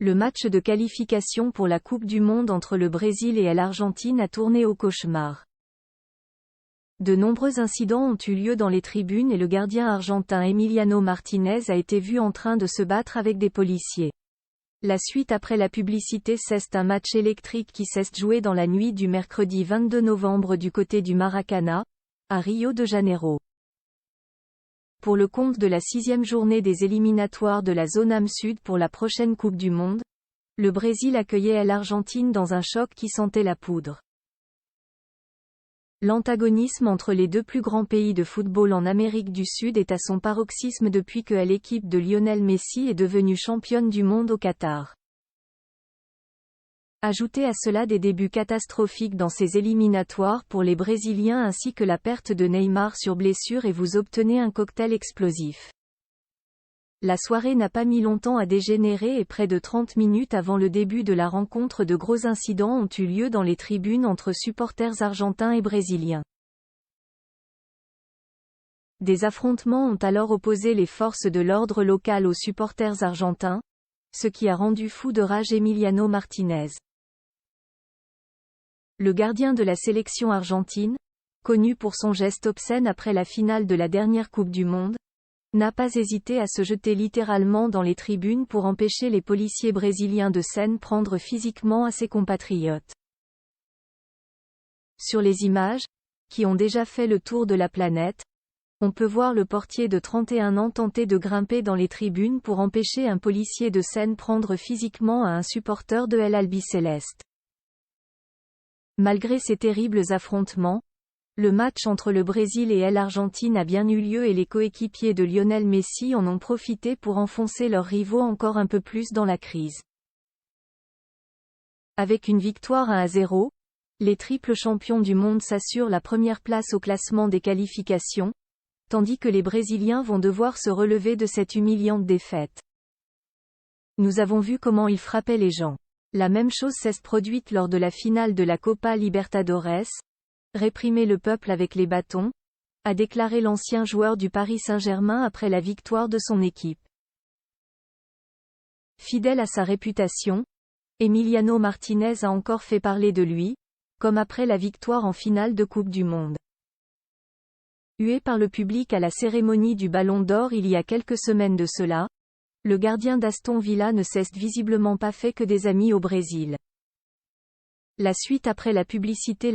Le match de qualification pour la Coupe du Monde entre le Brésil et l'Argentine a tourné au cauchemar. De nombreux incidents ont eu lieu dans les tribunes et le gardien argentin Emiliano Martinez a été vu en train de se battre avec des policiers. La suite après la publicité, c'est un match électrique qui s'est joué dans la nuit du mercredi 22 novembre du côté du Maracanã, à Rio de Janeiro. Pour le compte de la 6e journée des éliminatoires de la zone AM Sud pour la prochaine Coupe du Monde, le Brésil accueillait l'Argentine dans un choc qui sentait la poudre. L'antagonisme entre les deux plus grands pays de football en Amérique du Sud est à son paroxysme depuis que l'équipe de Lionel Messi est devenue championne du monde au Qatar. Ajoutez à cela des débuts catastrophiques dans ces éliminatoires pour les Brésiliens ainsi que la perte de Neymar sur blessure et vous obtenez un cocktail explosif. La soirée n'a pas mis longtemps à dégénérer et près de 30 minutes avant le début de la rencontre, de gros incidents ont eu lieu dans les tribunes entre supporters argentins et brésiliens. Des affrontements ont alors opposé les forces de l'ordre locales aux supporters argentins, ce qui a rendu fou de rage Emiliano Martinez. Le gardien de la sélection argentine, connu pour son geste obscène après la finale de la dernière Coupe du Monde, n'a pas hésité à se jeter littéralement dans les tribunes pour empêcher les policiers brésiliens de s'en prendre physiquement à ses compatriotes. Sur les images, qui ont déjà fait le tour de la planète, on peut voir le portier de 31 ans tenter de grimper dans les tribunes pour empêcher un policier de s'en prendre physiquement à un supporter de l'Albiceleste. Malgré ces terribles affrontements, le match entre le Brésil et l'Argentine a bien eu lieu et les coéquipiers de Lionel Messi en ont profité pour enfoncer leurs rivaux encore un peu plus dans la crise. Avec une victoire 1-0, les triples champions du monde s'assurent la première place au classement des qualifications, tandis que les Brésiliens vont devoir se relever de cette humiliante défaite. Nous avons vu comment ils frappaient les gens. La même chose s'est produite lors de la finale de la Copa Libertadores. Réprimer le peuple avec les bâtons, a déclaré l'ancien joueur du Paris Saint-Germain après la victoire de son équipe. Fidèle à sa réputation, Emiliano Martinez a encore fait parler de lui, comme après la victoire en finale de Coupe du Monde. Hué par le public à la cérémonie du Ballon d'Or il y a quelques semaines de cela, le gardien d'Aston Villa ne s'est visiblement pas fait que des amis au Brésil. La suite après la publicité.